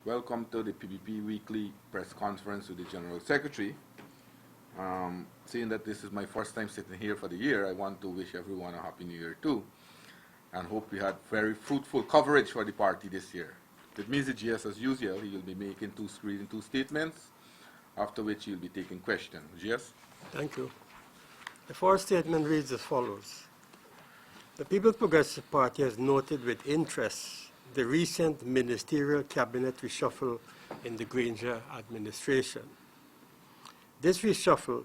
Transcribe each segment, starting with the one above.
Welcome to the PBP Weekly Press Conference with the General Secretary. Seeing that this is my first time sitting here for the year, I want to wish everyone a Happy New Year too, and hope we had very fruitful coverage for the party this year. With Mr. GS, as usual, he will be making two statements, after which he will be taking questions. GS? Thank you. The first statement reads as follows. The People's Progressive Party has noted with interest the recent ministerial cabinet reshuffle in the Granger administration. This reshuffle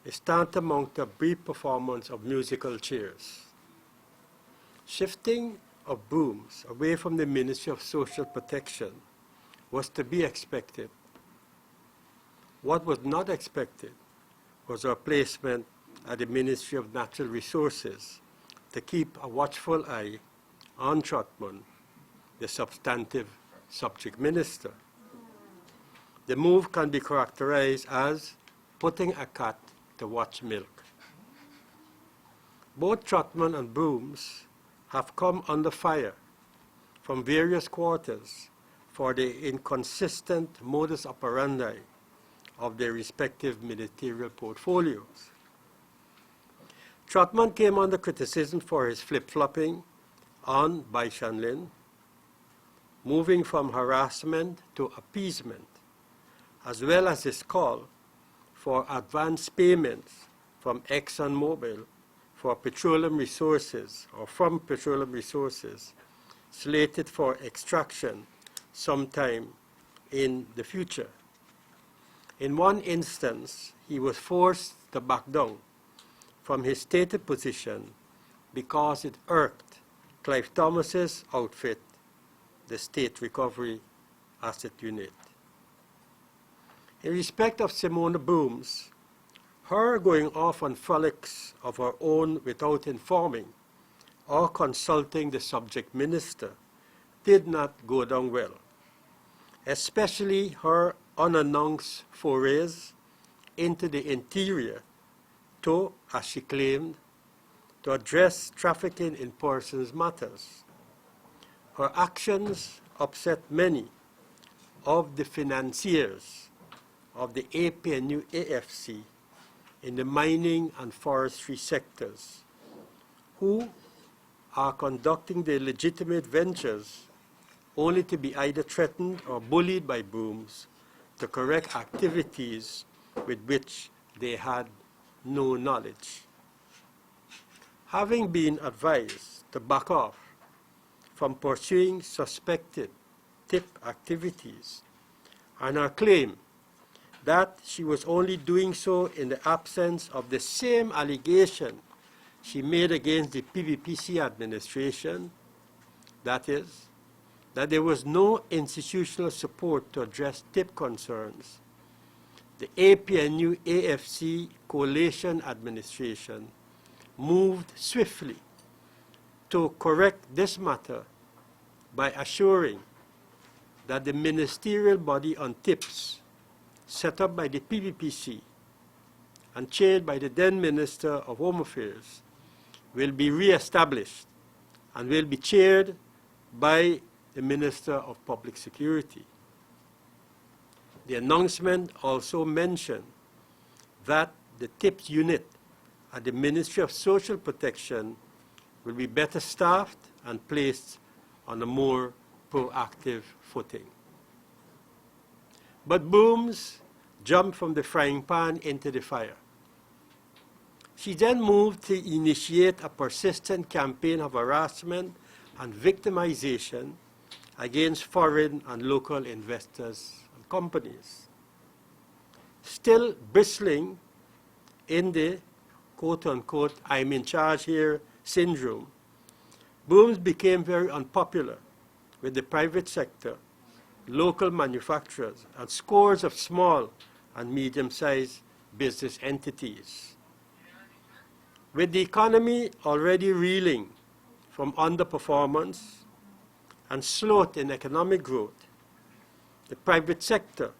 is tantamount to a brief performance of musical chairs. Shifting of brooms away from the Ministry of Social Protection was to be expected. What was not expected was a replacement at the Ministry of Natural Resources to keep a watchful eye on Trotman, the substantive subject minister. The move can be characterized as putting a cat to watch milk. Both Trotman and Brooms have come under fire from various quarters for the inconsistent modus operandi of their respective ministerial portfolios. Trotman came under criticism for his flip-flopping on Bai Shanlin, moving from harassment to appeasement, as well as his call for advance payments from ExxonMobil for petroleum resources, or from petroleum resources, slated for extraction sometime in the future. In one instance, he was forced to back down from his stated position because it irked Clive Thomas's outfit, the State Recovery Asset Unit. In respect of Simona Brooms, her going off on frolics of her own without informing or consulting the subject minister did not go down well, especially her unannounced forays into the interior to, as she claimed, to address trafficking in persons matters. Her actions upset many of the financiers of the APNU AFC in the mining and forestry sectors, who are conducting their legitimate ventures only to be either threatened or bullied by Brooms to correct activities with which they had no knowledge. Having been advised to back off from pursuing suspected tip activities, and her claim that she was only doing so in the absence of the same allegation she made against the PVPC administration, that is, that there was no institutional support to address tip concerns, the APNU AFC coalition administration moved swiftly to correct this matter by assuring that the ministerial body on tips set up by the PVPC and chaired by the then Minister of Home Affairs will be re-established and will be chaired by the Minister of Public Security. The announcement also mentioned that the TIPS unit at the Ministry of Social Protection will be better staffed and placed on a more proactive footing. But Brooms jumped from the frying pan into the fire. She then moved to initiate a persistent campaign of harassment and victimization against foreign and local investors and companies. Still bristling in the quote-unquote "I'm in charge here" syndrome, Brooms became very unpopular with the private sector, local manufacturers, and scores of small and medium-sized business entities. With the economy already reeling from underperformance and slowth in economic growth, the private sector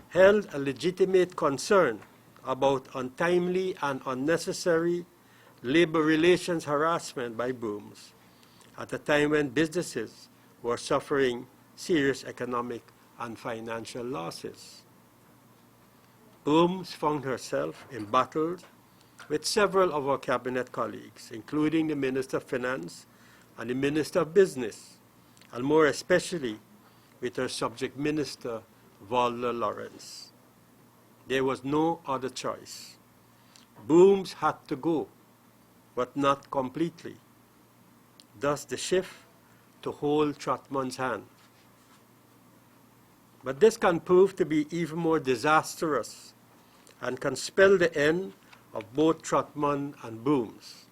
held a legitimate concern about untimely and unnecessary labor relations harassment by Brooms at a time when businesses were suffering serious economic and financial losses. Booms found herself embattled with several of our cabinet colleagues, including the Minister of Finance and the Minister of Business, and more especially with her subject minister, Walter Lawrence. There was no other choice. Booms had to go, but not completely. Thus the shift to hold Trotman's hand. But this can prove to be even more disastrous and can spell the end of both Trotman and Booms.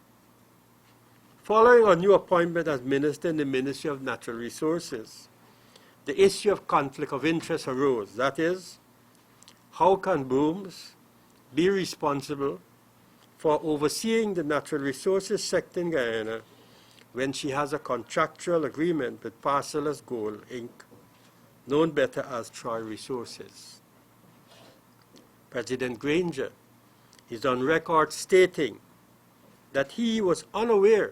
Following a new appointment as minister in the Ministry of Natural Resources, the issue of conflict of interest arose. That is, how can Booms be responsible for overseeing the natural resources sector in Guyana when she has a contractual agreement with Parcellus Gold, Inc., known better as Troy Resources? President Granger is on record stating that he was unaware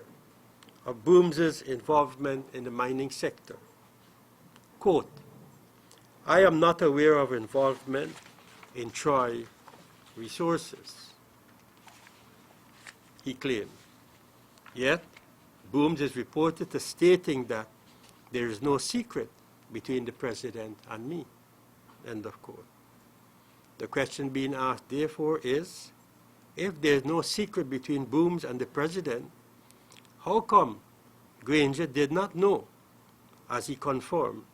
of Booms' involvement in the mining sector. Quote, "I am not aware of involvement in Troy Resources," he claimed. Yet, Booms is reported as stating that there is no secret between the president and me, end of quote. The question being asked, therefore, is, if there is no secret between Booms and the president, how come Granger did not know, as he confirmed,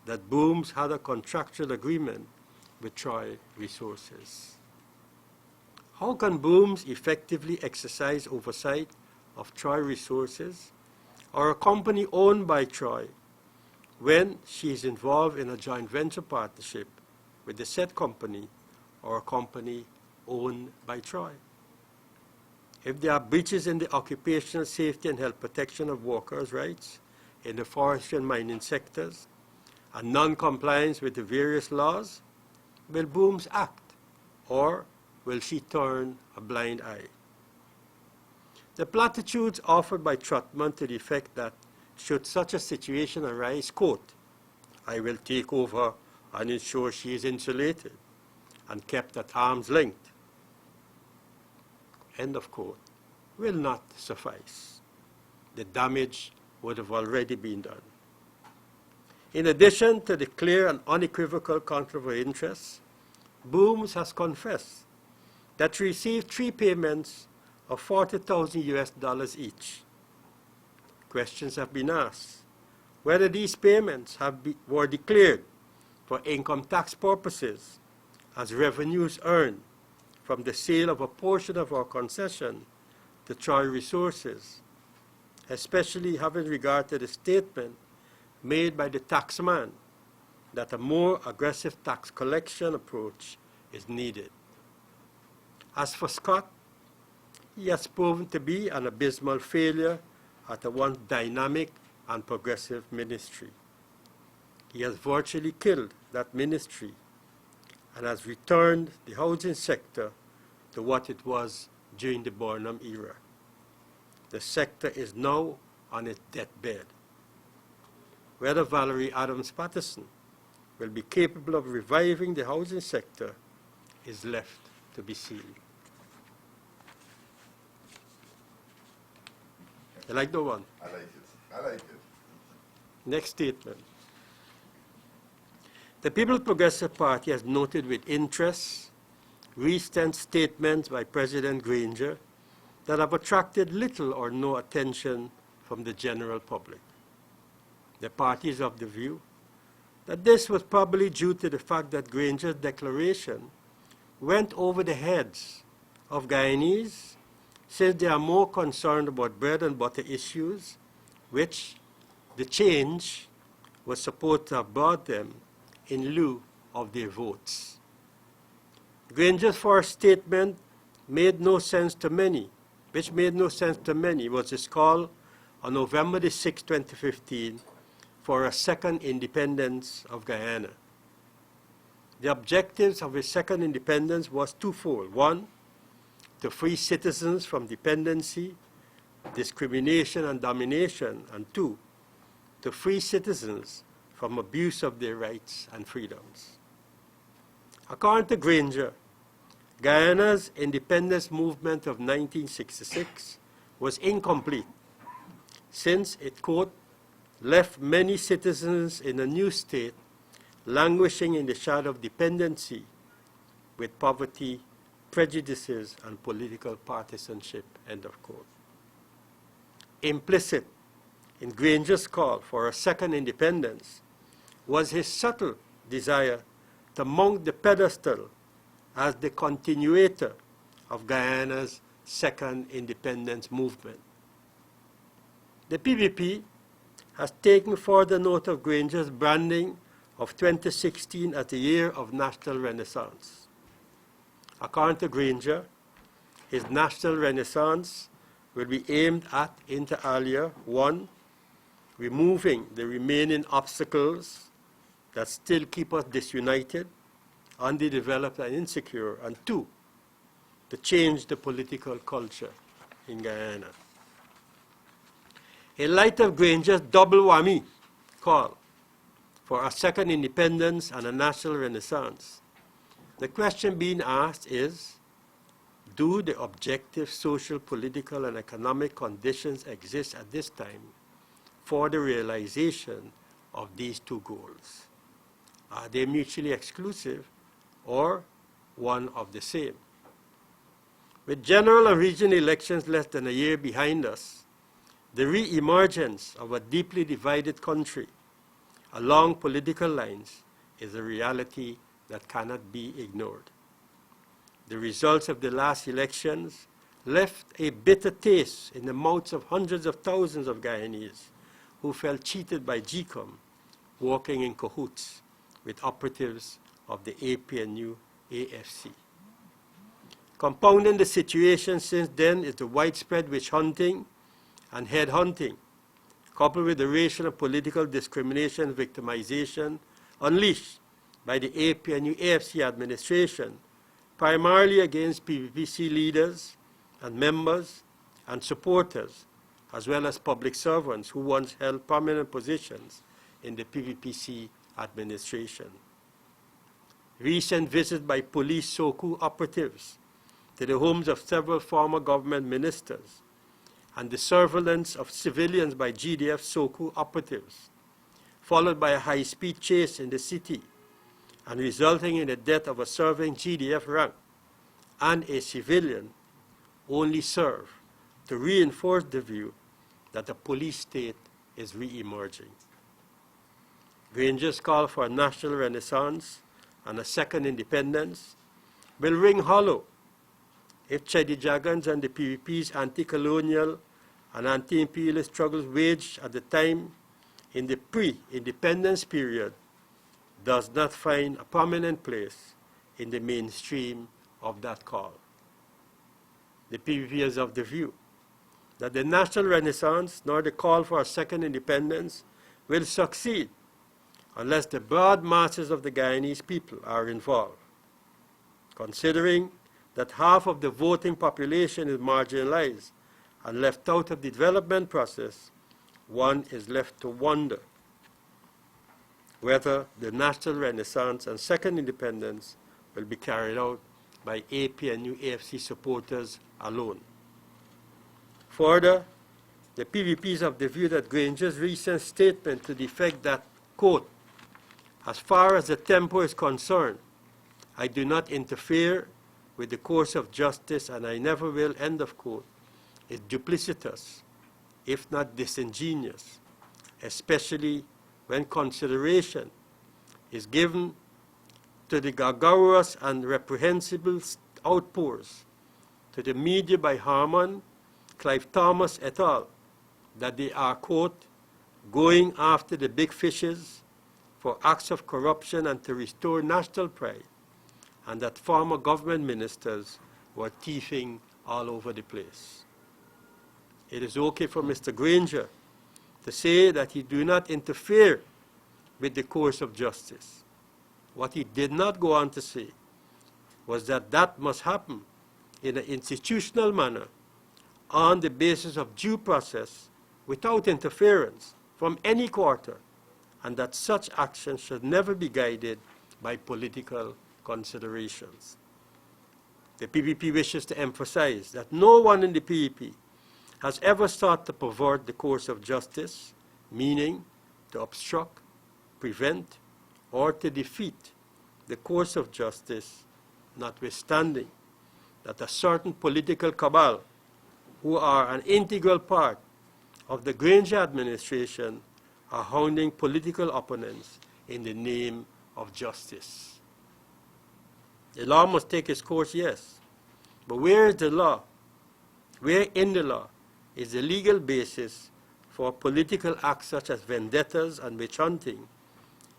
that Booms had a contractual agreement with Troy Resources? How can Booms effectively exercise oversight of Troy Resources or a company owned by Troy when she is involved in a joint venture partnership with the said company or a company owned by Troy? If there are breaches in the occupational safety and health protection of workers' rights in the forestry and mining sectors, and non-compliance with the various laws, will Booms act, or will she turn a blind eye? The platitudes offered by Trotman to the effect that should such a situation arise, quote, "I will take over and ensure she is insulated and kept at arm's length," end of quote, will not suffice. The damage would have already been done. In addition to the clear and unequivocal conflict of interest, Booms has confessed that she received 3 payments of $40,000 each. Questions have been asked whether these payments were declared for income tax purposes as revenues earned from the sale of a portion of our concession to Troy Resources, especially having regard to the statement made by the taxman that a more aggressive tax collection approach is needed. As for Scott, he has proven to be an abysmal failure at a once dynamic and progressive ministry. He has virtually killed that ministry and has returned the housing sector to what it was during the Burnham era. The sector is now on its deathbed. Whether Valerie Adams Patterson will be capable of reviving the housing sector is left to be seen. You like that one? I like it. I like it. Next statement. The People's Progressive Party has noted with interest recent statements by President Granger that have attracted little or no attention from the general public. The party is of the view that this was probably due to the fact that Granger's declaration went over the heads of Guyanese, since they are more concerned about bread and butter issues, which the change was supposed to have brought them in lieu of their votes. Granger's first statement made no sense to many, was his call on November the 6th, 2015, for a second independence of Guyana. The objectives of his second independence was twofold. One, to free citizens from dependency, discrimination, and domination. And two, to free citizens from abuse of their rights and freedoms. According to Granger, Guyana's independence movement of 1966 was incomplete since it, quote, left many citizens in a new state languishing in the shadow of dependency with poverty, prejudices, and political partisanship, end of quote. Implicit in Granger's call for a second independence was his subtle desire to mount the pedestal as the continuator of Guyana's second independence movement. The PPP has taken further note of Granger's branding of 2016 as the year of national renaissance. According to Granger, his national renaissance will be aimed at, inter alia, 1, removing the remaining obstacles that still keep us disunited, underdeveloped, and insecure, and 2, to change the political culture in Guyana. In light of Granger's double whammy call for a second independence and a national renaissance, the question being asked is, do the objective social, political, and economic conditions exist at this time for the realization of these two goals? Are they mutually exclusive or one of the same? With general and regional elections less than a year behind us, the re-emergence of a deeply divided country along political lines is a reality that cannot be ignored. The results of the last elections left a bitter taste in the mouths of hundreds of thousands of Guyanese who felt cheated by GECOM, working in cahoots with operatives of the APNU-AFC. Compounding the situation since then is the widespread witch hunting and headhunting, coupled with the racial and political discrimination and victimization unleashed by the APNU-AFC administration, primarily against PPPC leaders and members and supporters, as well as public servants who once held prominent positions in the PPPC administration. Recent visits by police SOCU operatives to the homes of several former government ministers and the surveillance of civilians by GDF SOCU operatives, followed by a high-speed chase in the city and resulting in the death of a serving GDF rank and a civilian, only serve to reinforce the view that the police state is re-emerging. Granger's call for a national renaissance and a second independence will ring hollow if Chedi Jagans and the PPP's anti-colonial and anti-imperialist struggles waged at the time in the pre-independence period does not find a prominent place in the mainstream of that call. The PPP is of the view that the national renaissance nor the call for a second independence will succeed unless the broad masses of the Guyanese people are involved. Considering that half of the voting population is marginalized and left out of the development process, one is left to wonder whether the national renaissance and second independence will be carried out by APNU-AFC supporters alone. Further, the PPP is of the view that Granger's recent statement to the effect that, quote, as far as the tempo is concerned, I do not interfere with the course of justice and I never will, end of quote, is duplicitous, if not disingenuous, especially when consideration is given to the gargarous and reprehensible outpours to the media by Harman, Clive Thomas et al., that they are, quote, going after the big fishes for acts of corruption and to restore national pride, and that former government ministers were thieving all over the place. It is okay for Mr. Granger to say that he do not interfere with the course of justice. What he did not go on to say was that that must happen in an institutional manner on the basis of due process without interference from any quarter and that such action should never be guided by political considerations. The PPP wishes to emphasize that no one in the PPP has ever sought to pervert the course of justice, meaning to obstruct, prevent, or to defeat the course of justice, notwithstanding that a certain political cabal, who are an integral part of the Granger administration, are hounding political opponents in the name of justice. The law must take its course, yes, but where is the law? Where in the law is the legal basis for political acts such as vendettas and witch hunting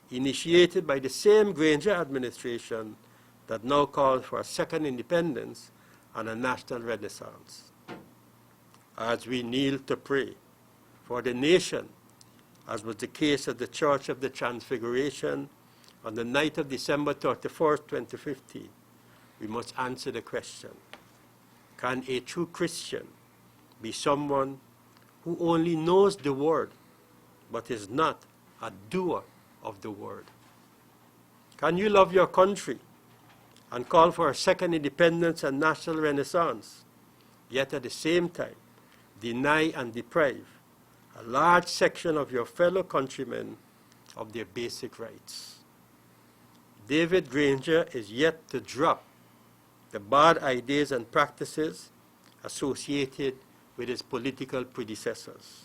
initiated by the same Granger administration that now calls for a second independence and a national renaissance? As we kneel to pray for the nation, as was the case at the Church of the Transfiguration on the night of December 31st, 2015, we must answer the question, can a true Christian be someone who only knows the word but is not a doer of the word? Can you love your country and call for a second independence and national renaissance, yet at the same time deny and deprive a large section of your fellow countrymen of their basic rights? David Granger is yet to drop the bad ideas and practices associated with his political predecessors.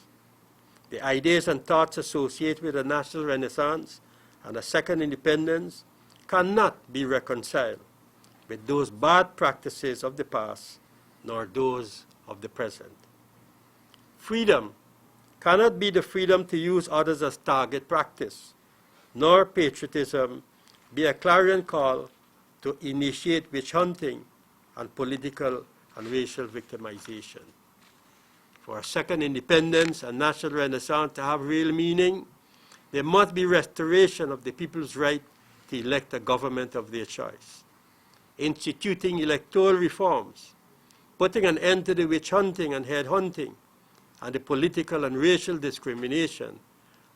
The ideas and thoughts associated with a national renaissance and a second independence cannot be reconciled with those bad practices of the past, nor those of the present. Freedom cannot be the freedom to use others as target practice, nor patriotism be a clarion call to initiate witch hunting and political and racial victimization. For a second independence and national renaissance to have real meaning, there must be restoration of the people's right to elect a government of their choice, instituting electoral reforms, putting an end to the witch hunting and head hunting, and the political and racial discrimination,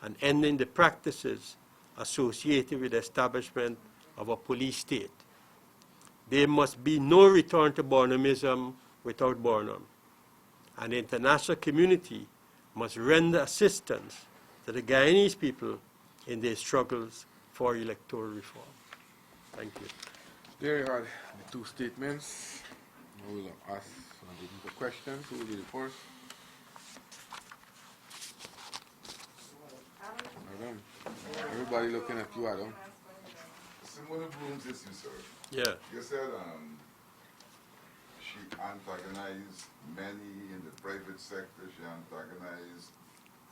and ending the practices associated with the establishment of a police state. There must be no return to Barnummism without Barnum, and the international community must render assistance to the Guyanese people in their struggles for electoral reform. Thank you. There you are the two statements. I will ask the questions. Who will be the first? Adam. Everybody looking at you, Adam. Simone Bloom's issue, sir. Yeah. You said she antagonized many in the private sector. She antagonized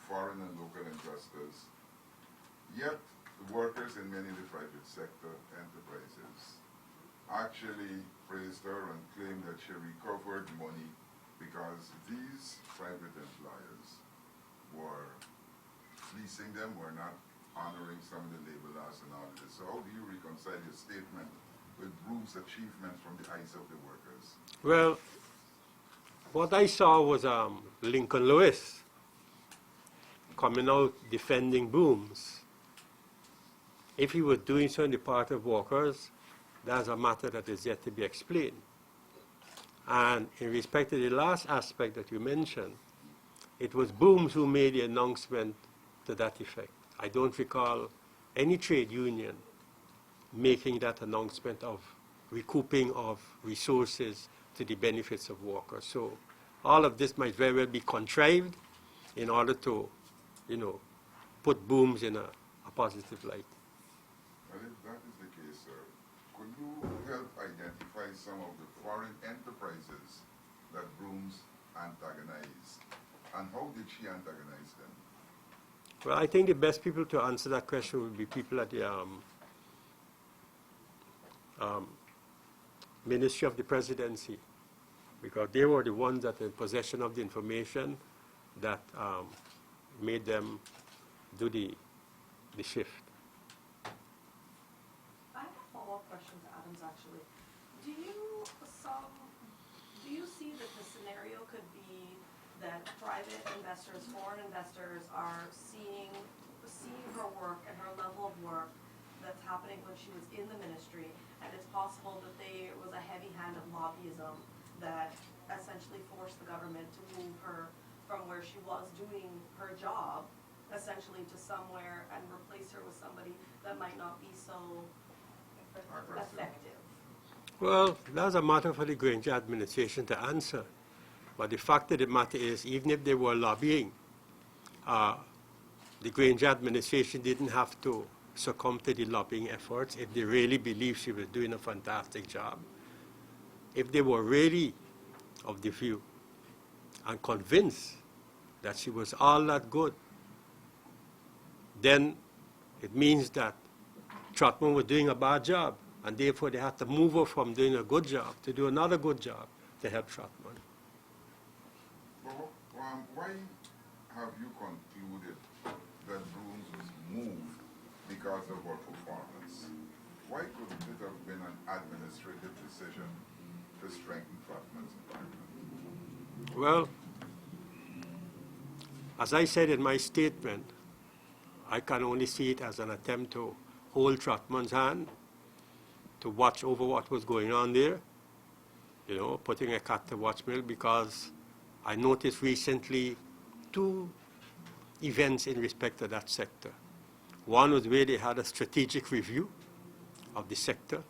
foreign and local investors. Yet, the workers in many of the private sector enterprises actually praised her and claimed that she recovered money because these private employers were fleecing them, were not honoring some of the labor laws and all of this. So how do you reconcile your statement with Bloom's achievements from the eyes of the workers? Well, what I saw was Lincoln Lewis coming out defending Booms. If he was doing so in the part of workers, that's a matter that is yet to be explained. And in respect to the last aspect that you mentioned, it was Booms who made the announcement to that effect. I don't recall any trade union making that announcement of recouping of resources to the benefits of workers. So all of this might very well be contrived in order to, put Booms in a positive light. Well, if that is the case, sir, could you help identify some of the foreign enterprises that Bloom's antagonized? And how did she antagonize them? Well, I think the best people to answer that question would be people at the Ministry of the Presidency, because they were the ones that were in possession of the information that made them do the shift. I have a follow-up question to Adam's, actually. Do you see that the scenario could be that private investors, foreign investors, are seeing seeing her work and her level of work that's happening when she was in the ministry, and it's possible that there was a heavy hand of lobbyism that essentially forced the government to move her from where she was doing her job, essentially to somewhere, and replace her with somebody that might not be so effective. Well, that's a matter for the Granger administration to answer. But the fact of the matter is, even if they were lobbying, the Granger administration didn't have to succumb to the lobbying efforts if they really believed she was doing a fantastic job. If they were really of the view and convinced that she was all that good, then it means that Trotman was doing a bad job, and therefore they had to move her from doing a good job to do another good job to help Trotman. Well, why have you concluded that Brooms was moved because of her performance? Why couldn't it have been an administrative decision to strengthen Trotman's employment? Well, as I said in my statement, I can only see it as an attempt to hold Trotman's hand, to watch over what was going on there, you know, putting a cat to watch mill, because I noticed recently two events in respect to that sector. One was where they had a strategic review of the sector.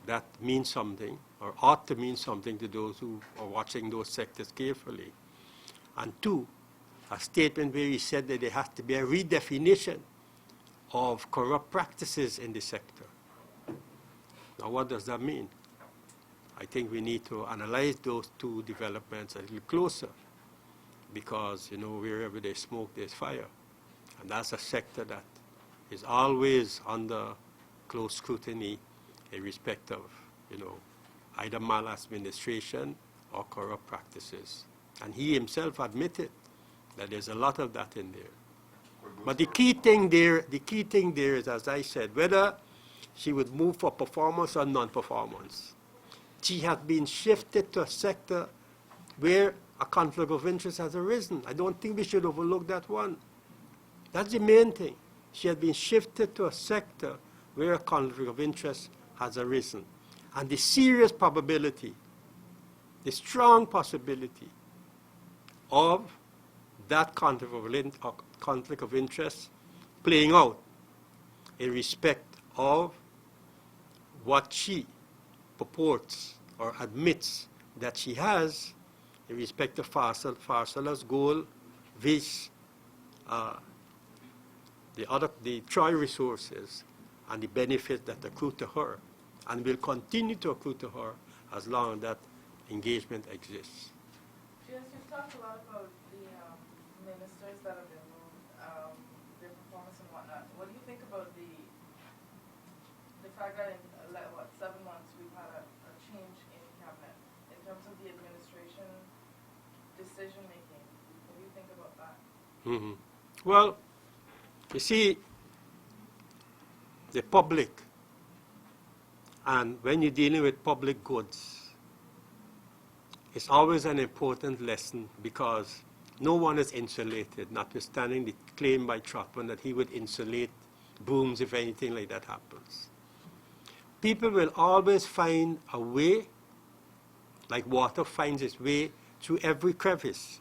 That means something, or ought to mean something to those who are watching those sectors carefully. And two, a statement where he said that there has to be a redefinition of corrupt practices in the sector. Now, what does that mean? I think we need to analyze those two developments a little closer, because, you know, wherever there's smoke, there's fire. And that's a sector that is always under close scrutiny in respect of, you know, either maladministration or corrupt practices. And he himself admitted that there's a lot of that in there. But the key thing there is, as I said, whether she would move for performance or non-performance, she has been shifted to a sector where a conflict of interest has arisen. I don't think we should overlook that one. That's the main thing. She has been shifted to a sector where a conflict of interest has arisen. And the serious probability, the strong possibility of that conflict of interest playing out in respect of what she purports or admits that she has in respect of Farsala's goal vis the Troy resources and the benefits that accrue to her and will continue to accrue to her as long as that engagement exists. Yes, you've talked a lot about the ministers that have been moved, their performance and whatnot. What do you think about the fact that in 7 months we've had a change in cabinet in terms of the administration decision making? What do you think about that? Mm-hmm. Well, you see, the public, and when you're dealing with public goods, it's always an important lesson, because no one is insulated, notwithstanding the claim by Trotman that he would insulate Brooms if anything like that happens. People will always find a way, like water finds its way through every crevice.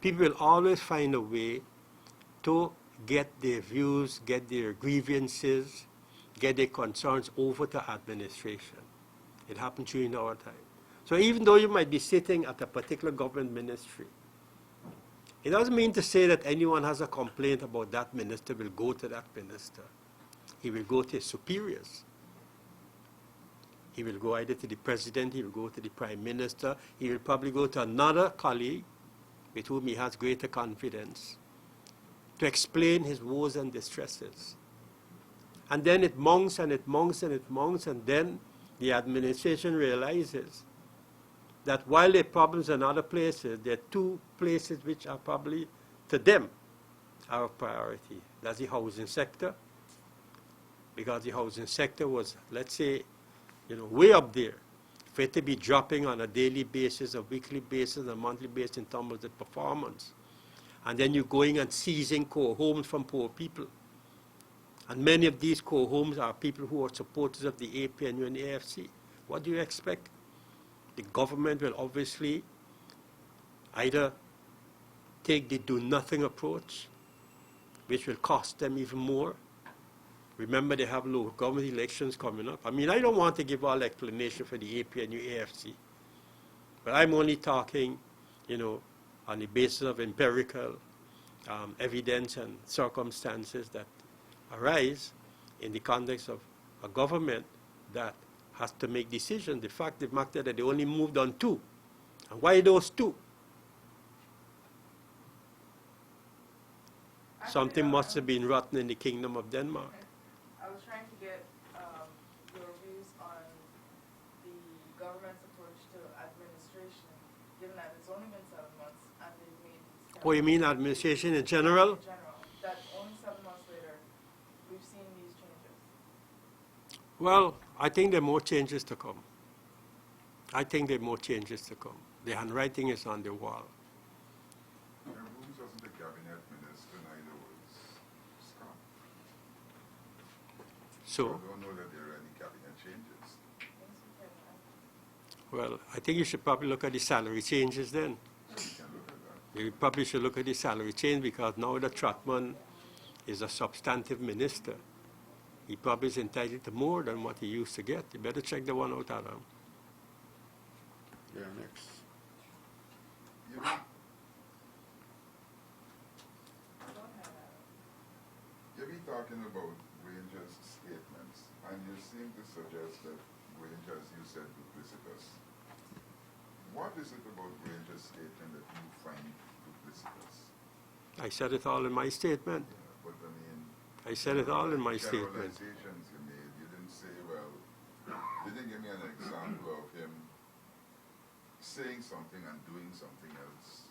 People will always find a way to get their views, get their grievances, get their concerns over to administration. It happened during our time. So even though you might be sitting at a particular government ministry, it doesn't mean to say that anyone has a complaint about that minister will go to that minister. He will go to his superiors. He will go either to the president, he will go to the prime minister, he will probably go to another colleague with whom he has greater confidence to explain his woes and distresses. And then it mounts and it mounts and it mounts, and then the administration realizes that while there are problems in other places, there are two places which are probably, to them, are a priority. That's the housing sector, because the housing sector was, let's say, way up there. For it to be dropping on a daily basis, a weekly basis, a monthly basis in terms of the performance. and then you're going and seizing core homes from poor people. And many of these core homes are people who are supporters of the APNU and the AFC. What do you expect? The government will obviously either take the do-nothing approach, which will cost them even more. Remember, they have local government elections coming up. I mean, I don't want to give all explanation for the APNU AFC, but I'm only talking, you know, on the basis of empirical evidence and circumstances that arise in the context of a government that has to make decisions. The fact of the matter that they only moved on 2. And why those 2? Something must have been rotten in the Kingdom of Denmark. I was trying to get your views on the government's approach to administration, given that it's only been 7 months and they've made these Oh, you mean administration in general? in general, that only 7 months later we've seen these changes. Well, I think there are more changes to come. I think there are more changes to come. The handwriting is on the wall. Who's wasn't the cabinet minister, neither was Scott. So, I don't know that there are any cabinet changes. Things we can, well, I think you should probably look at the salary changes then. We can look at that. You probably should look at the salary change because now that Trotman is a substantive minister, he probably is entitled to more than what he used to get. You better check the one out, Adam. Yeah, next. You be, go ahead, Adam. you be talking about Granger's statements, and you seem to suggest that Granger, as you said, duplicitous. What is it about Granger's statement that you find duplicitous? I said it all in my statement. But I mean, I said it all in my statement. generalizations you made, you didn't say, well, you didn't give me an example of him saying something and doing something else.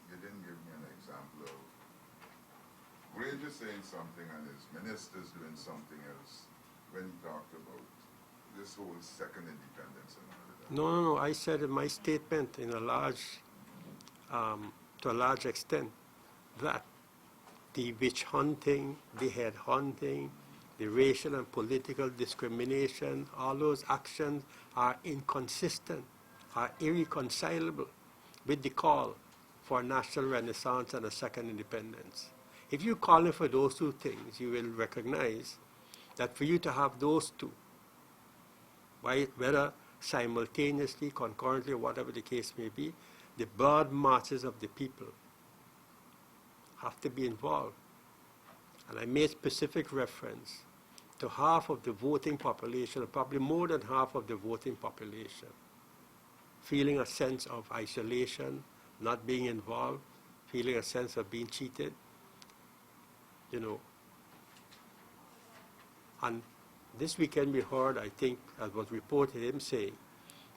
You didn't give me an example of Granger saying something and his ministers doing something else when he talked about this whole second independence and all of that. No, no, no. I said in my statement in a large, to a large extent, that the witch hunting, the head hunting, the racial and political discrimination, all those actions are inconsistent, are irreconcilable with the call for national renaissance and a second independence. If you call for those 2 things, you will recognize that for you to have those 2, whether simultaneously, concurrently, or whatever the case may be, the broad masses of the people have to be involved. And I made specific reference to half of the voting population, or probably more than half of the voting population, feeling a sense of isolation, not being involved, feeling a sense of being cheated, you know. And this weekend we heard, I think, as was reported, him saying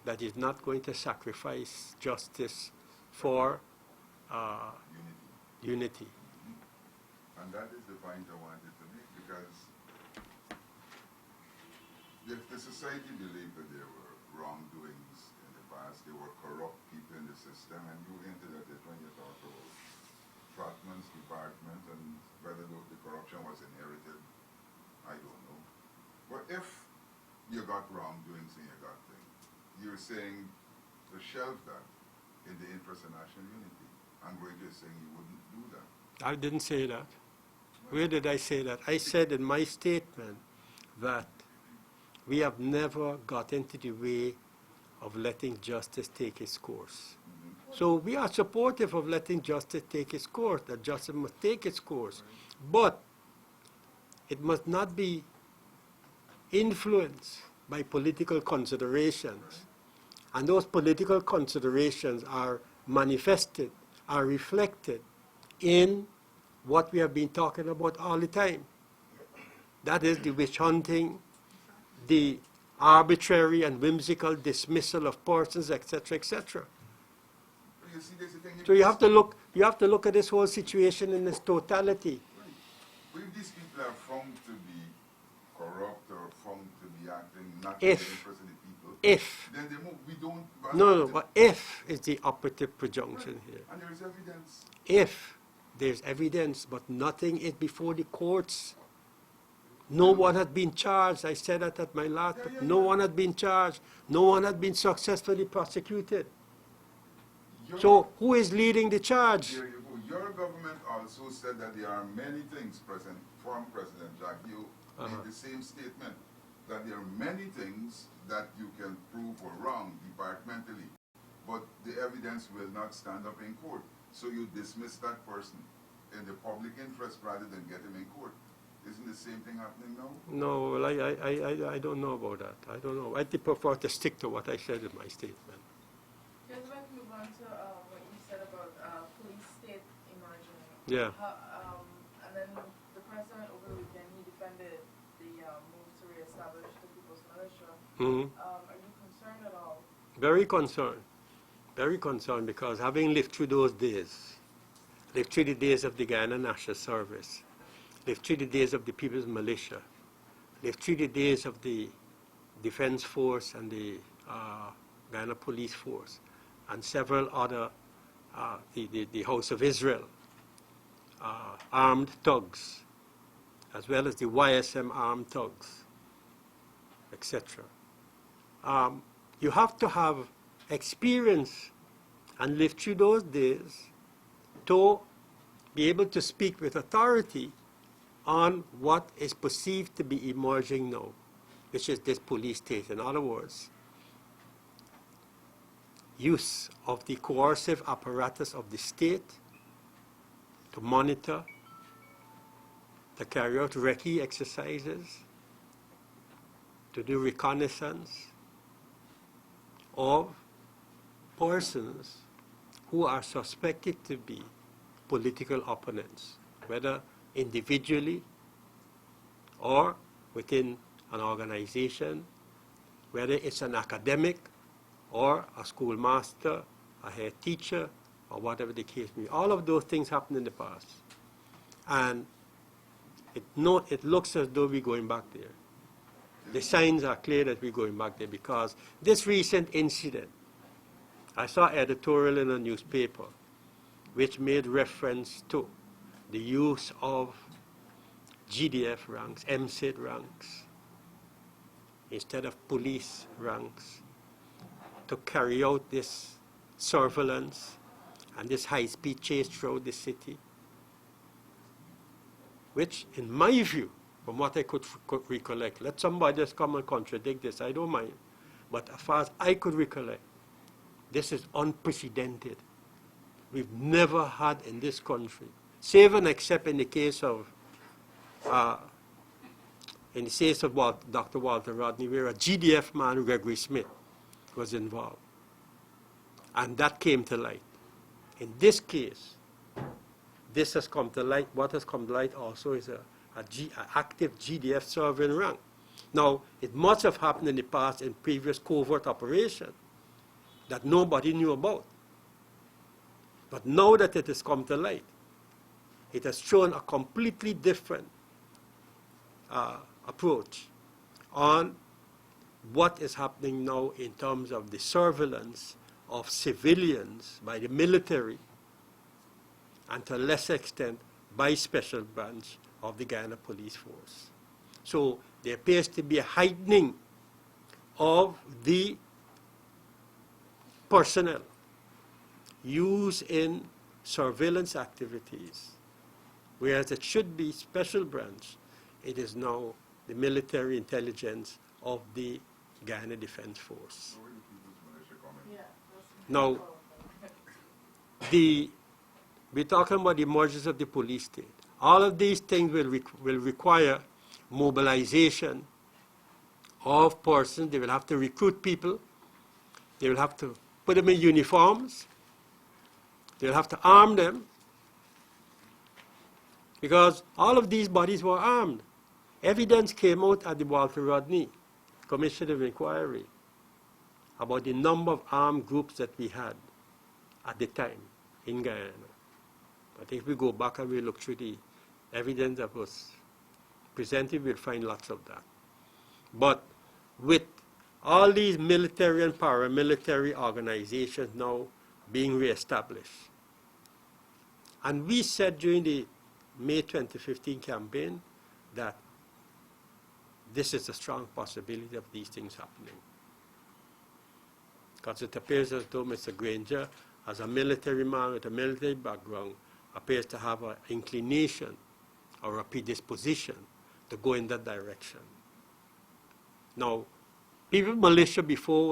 that he's not going to sacrifice justice for unity. And that is the point I wanted to make, because if the society believed that there were wrongdoings in the past, there were corrupt people in the system, and you hinted at it when you talked about Trotman's department and whether the corruption was inherited, I don't know. But if you got wrongdoings and you got things, you're saying to shelve that in the interest of national unity. And Granger is saying you wouldn't do that. I didn't say that. Where did I say that? I said in my statement that we have never got into the way of letting justice take its course. So we are supportive of letting justice take its course, that justice must take its course. But it must not be influenced by political considerations. And those political considerations are manifested, are reflected in what we have been talking about all the time. That is the witch hunting, the arbitrary and whimsical dismissal of persons, etc., etc. You see, there's a thing So you have to look at this whole situation in its totality. Right. If these people are found to be corrupt or found to be acting not in the If. interest of the people, If, then they move. We don't. no, but if is the operative conjunction here. And there is evidence. If there's evidence, but nothing is before the courts. No one had been charged. I said that at my last, Yeah, but yeah, no yeah. one had been charged. No one had been successfully prosecuted. Your- So who is leading the charge? There you go. Your government also said that there are many things, former President Jack Hill made the same statement, that there are many things that you can prove were wrong departmentally, but the evidence will not stand up in court. So you dismiss that person in the public interest rather than get him in court. Isn't the same thing happening now? No, well, I don't know about that. I don't know. I prefer to stick to what I said in my statement. Just like move on to what you said about police state emerging. Yeah. And then the president over the weekend, he defended the move to reestablish the People's Militia. Mhm. Are you concerned at all? Very concerned. Very concerned because having lived through those days, lived through the days of the Guyana National Service, lived through the days of the People's Militia, lived through the days of the Defense Force and the Guyana Police Force, and several other, the House of Israel, armed thugs, as well as the YSM armed thugs, etc. You have to have experience and live through those days to be able to speak with authority on what is perceived to be emerging now, which is this police state. In other words, use of the coercive apparatus of the state to monitor, to carry out recce exercises, to do reconnaissance of persons who are suspected to be political opponents, whether individually or within an organization, whether it's an academic or a schoolmaster, a head teacher, or whatever the case may be. All of those things happened in the past. And it looks as though we're going back there. The signs are clear that we're going back there because this recent incident, I saw editorial in a newspaper which made reference to the use of GDF ranks, MSID ranks, instead of police ranks, to carry out this surveillance and this high-speed chase throughout the city, which, in my view, from what I could recollect, let somebody just come and contradict this, I don't mind, but as far as I could recollect, this is unprecedented. We've never had in this country, save and except in the case of Dr. Walter Rodney, where a GDF man, Gregory Smith, was involved. And that came to light. In this case, this has come to light. What has come to light also is an active GDF serving rank. Now, it must have happened in the past in previous covert operations that nobody knew about. But now that it has come to light, it has shown a completely different approach on what is happening now in terms of the surveillance of civilians by the military and to a lesser extent by special branch of the Guyana Police Force. So there appears to be a heightening of the personnel used in surveillance activities, whereas it should be special branch, it is now the military intelligence of the Guyana Defense Force. Where the People's Militia coming? Yeah. Now, we're talking about the emergence of the police state. All of these things will require mobilization of persons. They will have to recruit people. They will have to put them in uniforms. They will have to arm them. Because all of these bodies were armed. Evidence came out at the Walter Rodney Commission of Inquiry about the number of armed groups that we had at the time in Guyana. I think if we go back and we look through the evidence that was presented, we'll find lots of that. But with all these military and paramilitary organizations now being reestablished, And we said during the May 2015 campaign that this is a strong possibility of these things happening. Because it appears as though Mr. Granger, as a military man with a military background, appears to have an inclination or a predisposition to go in that direction. Now, People's Militia before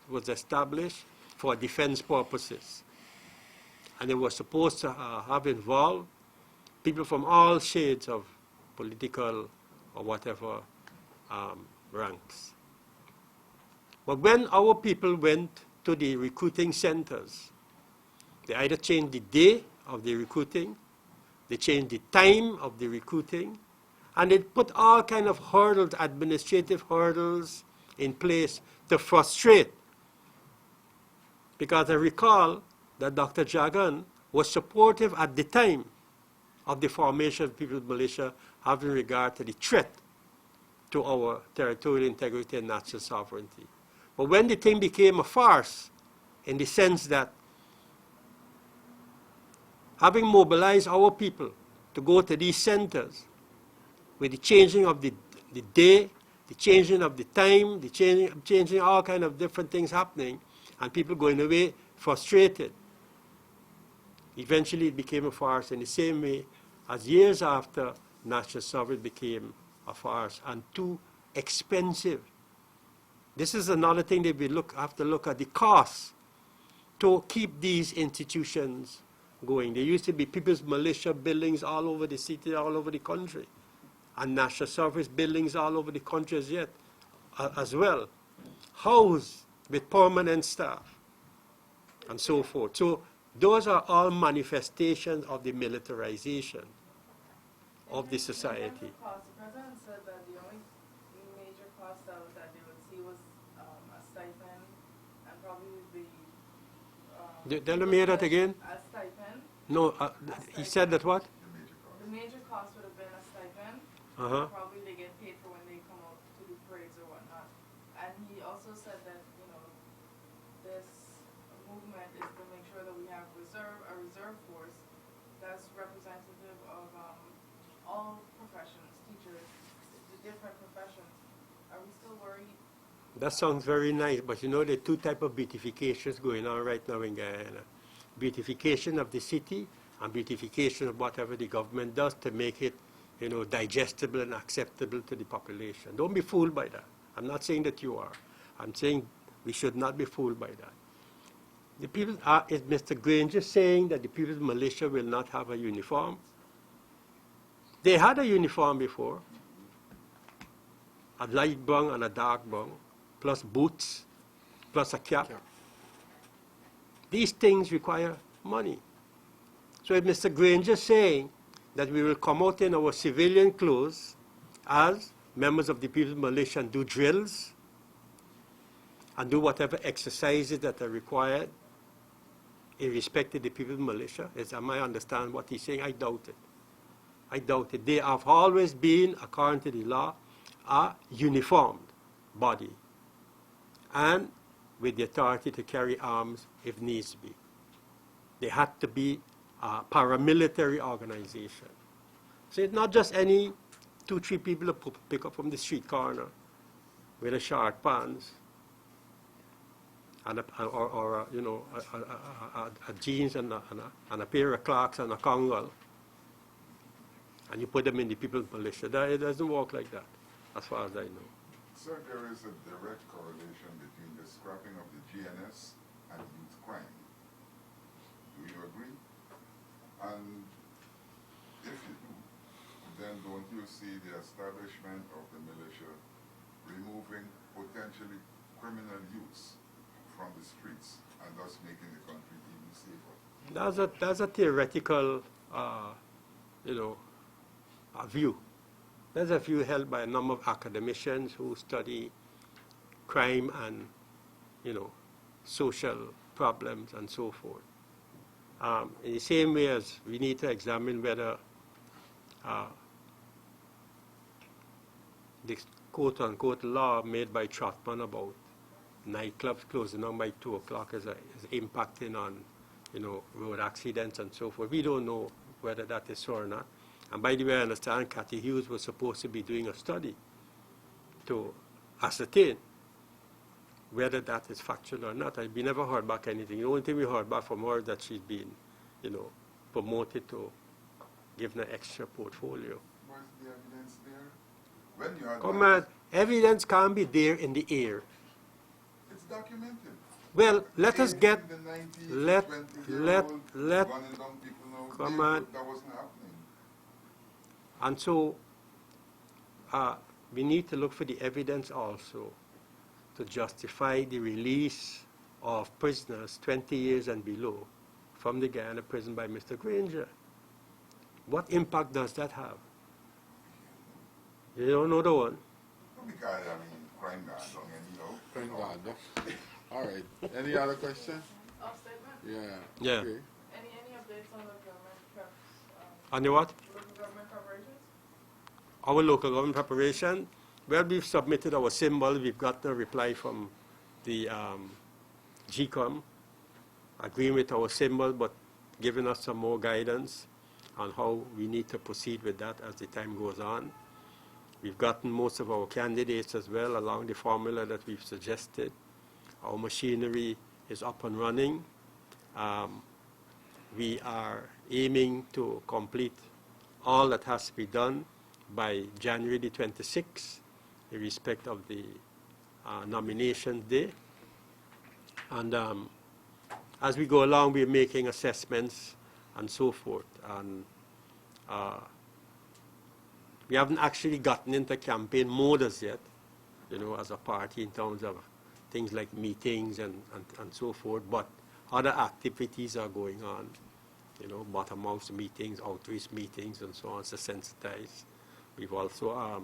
was established for defense purposes. And it was supposed to have involved people from all shades of political or whatever ranks. But when our people went to the recruiting centers, they either changed the day of the recruiting, they changed the time of the recruiting, and it put all kind of hurdles, administrative hurdles in place to frustrate. Because I recall that Dr. Jagan was supportive at the time of the formation of People's Militia having regard to the threat to our territorial integrity and national sovereignty. But when the thing became a farce, in the sense that having mobilized our people to go to these centers, with the changing of the day, the changing of the time, the changing all kind of different things happening, and people going away frustrated, eventually it became a farce in the same way as years after national sovereignty became a farce and too expensive. This is another thing that we have to look at the costs to keep these institutions going. There used to be People's Militia buildings all over the city, all over the country, and national service buildings all over the country as well, housed with permanent staff and so forth. So those are all manifestations of the militarization of the society. In terms of cost, the president said that the only major cost that they would see was a stipend and probably Tell me that again. a stipend. No, he said that what? The major cost would have been a stipend. Uh-huh. Probably they get paid for when they come out to do parades or whatnot. And he also said that, this movement is to make sure that we have a reserve force that's representative of all professions, teachers, the different professions. Are we still worried? That sounds very nice, but there are two types of beautifications going on right now in Guyana. Beautification of the city and beautification of whatever the government does to make it, digestible and acceptable to the population. Don't be fooled by that. I'm not saying that you are. I'm saying we should not be fooled by that. The people is Mr. Granger saying that the People's Militia will not have a uniform? They had a uniform before, a light brown and a dark brown, plus boots, plus a cap. Yeah. These things require money. So if Mr. Granger is saying that we will come out in our civilian clothes as members of the People's Militia and do drills and do whatever exercises that are required in respect to the People's Militia, as I might understand what he's saying, I doubt it. I doubt it. They have always been, according to the law, a uniformed body and with the authority to carry arms if needs be. They had to be a paramilitary organization. So it's not just any 2-3 people who pick up from the street corner with a short pants and a jeans and a pair of Clarks and a Congal, and you put them in the People's Militia. It doesn't work like that, as far as I know. Sir, there is a direct correlation between the scrapping of the GNS and youth crime. Do you agree? And if you do, then don't you see the establishment of the militia removing potentially criminal youths from the streets and thus making the country even safer? That's a theoretical, a view. That's a view held by a number of academicians who study crime and, social problems and so forth. In the same way as we need to examine whether this quote-unquote law made by Trotman about nightclubs closing down by 2 o'clock is impacting on, road accidents and so forth. We don't know whether that is so or not. And by the way, I understand Cathy Hughes was supposed to be doing a study to ascertain whether that is factual or not. We never heard back anything. The only thing we heard back from her is that she's been, promoted to give an extra portfolio. Where's the evidence there? When you had Come on, evidence can't be there in the air. it's documented. Well, let us get, In the 90s, let- 20-year-old let- running down people now, come they- on. that wasn't happening. and so we need to look for the evidence also to justify the release of prisoners 20 years and below from the Guyana prison by Mr. Granger. What impact does that have? You don't know the one? Because, crime gone down anyhow. Thank God. No? All right. Any other question? Statement? Yeah. Yeah. Okay. Any updates on the government preps, On the what? local government preparations? Our local government preparation. Well, we've submitted our symbol. We've got a reply from the GCOM agreeing with our symbol, but giving us some more guidance on how we need to proceed with that as the time goes on. We've gotten most of our candidates as well along the formula that we've suggested. Our machinery is up and running. We are aiming to complete all that has to be done by January the 26th, in respect of the nomination day. And as we go along, we're making assessments and so forth. And we haven't actually gotten into campaign mode as yet, as a party in terms of things like meetings and so forth, but other activities are going on, bottom-house meetings, outreach meetings, and so on, to sensitize. We've also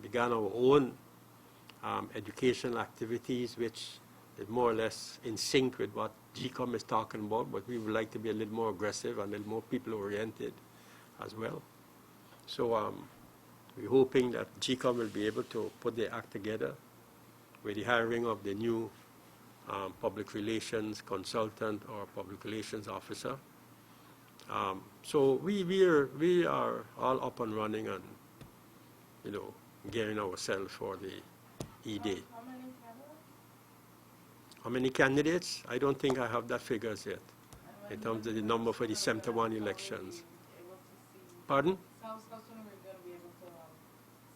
begun our own educational activities, which is more or less in sync with what GCOM is talking about, but we would like to be a little more aggressive and a little more people-oriented as well. So we're hoping that GCOM will be able to put their act together with the hiring of the new public relations consultant or public relations officer. So we are all up and running and, gearing ourselves for the E-Day. How many candidates? How many candidates? I don't think I have that figures yet, in terms of the number for the 71 elections. Pardon? How soon are we going to be able to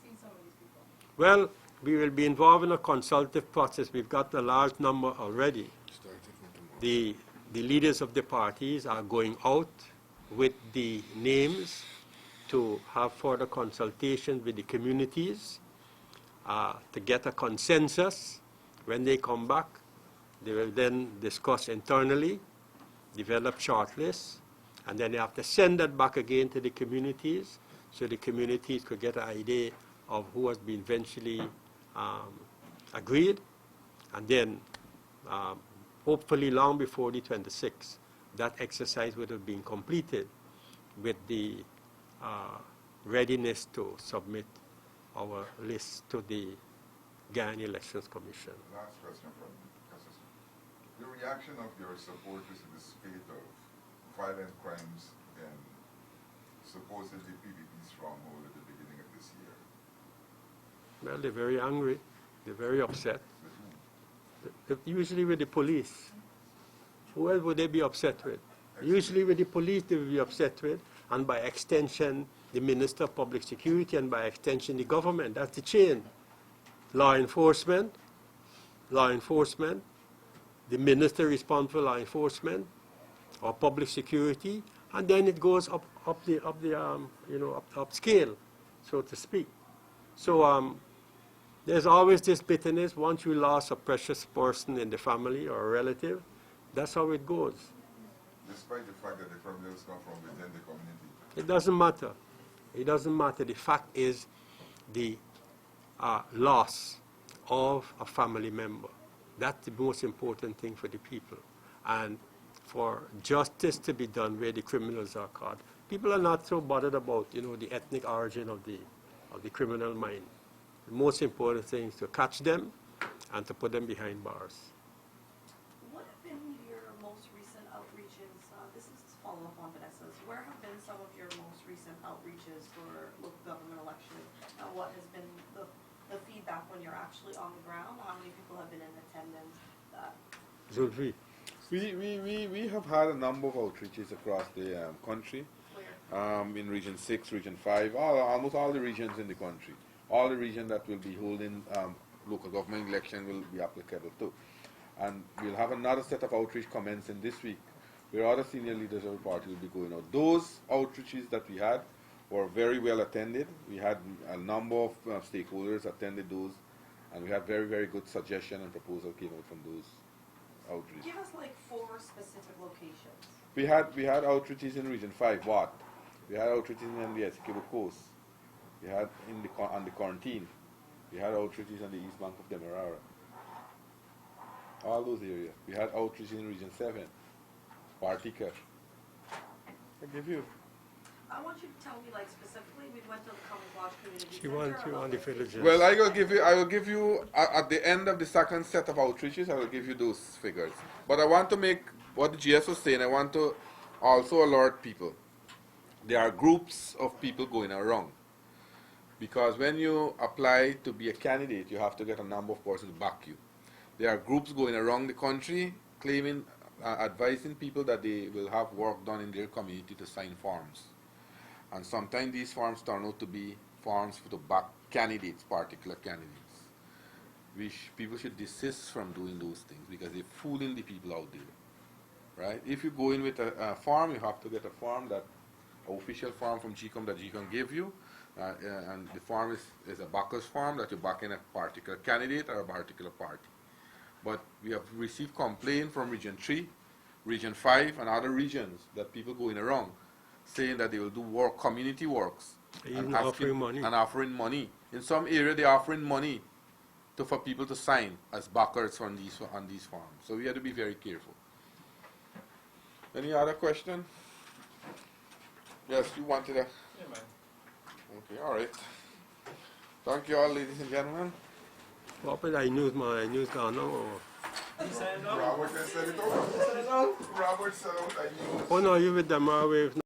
see some of these people? Well, we will be involved in a consultative process. We've got a large number already. Starting from tomorrow. The leaders of the parties are going out with the names to have further consultation with the communities to get a consensus. When they come back, they will then discuss internally, develop shortlists, and then they have to send that back again to the communities so the communities could get an idea of who has been eventually agreed. And then hopefully long before the 26th, that exercise would have been completed with the readiness to submit our list to the Guyana Elections Commission. Last question from me. The reaction of your supporters to the spate of violent crimes in supposedly PPP stronghold at the beginning of this year. Well, they're very angry. They're very upset. With whom? Usually with the police. Who else would they be upset with? Usually with the police they will be upset with, and by extension, the Minister of Public Security, and by extension, the government. That's the chain. Law enforcement, the minister responsible for law enforcement or public security, and then it goes up scale, so to speak. So there's always this bitterness. Once you lost a precious person in the family or a relative, that's how it goes. Despite the fact that the criminals come from within the community. It doesn't matter. It doesn't matter. The fact is the loss of a family member. That's the most important thing for the people. And for justice to be done where the criminals are caught. People are not so bothered about, the ethnic origin of the criminal mind. The most important thing is to catch them and to put them behind bars. What have been your most recent outreaches? This is to follow up on Vanessa's. Where have been some of recent outreaches for local government elections, and what has been the feedback when you're actually on the ground? How many people have been in attendance? Zulfi. We have had a number of outreaches across the country, Where? in Region 6, Region 5, almost all the regions in the country. All the regions that will be holding local government election will be applicable to. And we'll have another set of outreach commencing this week, where other senior leaders of the party will be going out. Those outreaches that we had were very well attended. We had a number of stakeholders attended those, and we had very, very good suggestion and proposal came out from those outreach. Give us like 4 specific locations. We had outreaches in Region 5, Watt. We had outreaches in the Essequibo Coast. We had on the quarantine. We had outreaches on the east bank of Demerara. All those areas. We had outreaches in Region 7, Partica. I give you. I want you to tell me, like, specifically, we went to the Camouflage Community She Center. wants about the like, villages. Well, I will give you at the end of the second set of outreaches, I will give you those figures. But I want to make what the GS was saying. I want to also alert people. There are groups of people going around, because when you apply to be a candidate, you have to get a number of persons to back you. There are groups going around the country claiming, advising people that they will have work done in their community to sign forms. And sometimes these forms turn out to be forms to back candidates, particular candidates. People should desist from doing those things because they're fooling the people out there, right? If you go in with a form, you have to get a form, that official form from GCOM that GCOM give you, and the form is a backers form that you're backing a particular candidate or a particular party. But we have received complaint from Region 3, Region 5, and other regions that people going around saying that they will do work, community works, Even asking- offering money. and offering money. In some area, they're offering money for people to sign as backers on these forms. So we have to be very careful. Any other question? Yes, you wanted a... Yeah, man. Okay, all right. Thank you all, ladies and gentlemen. What was I news gone on? You signing off? Robert can send it over. Robert sent out a news. Oh no, you with them, Wave.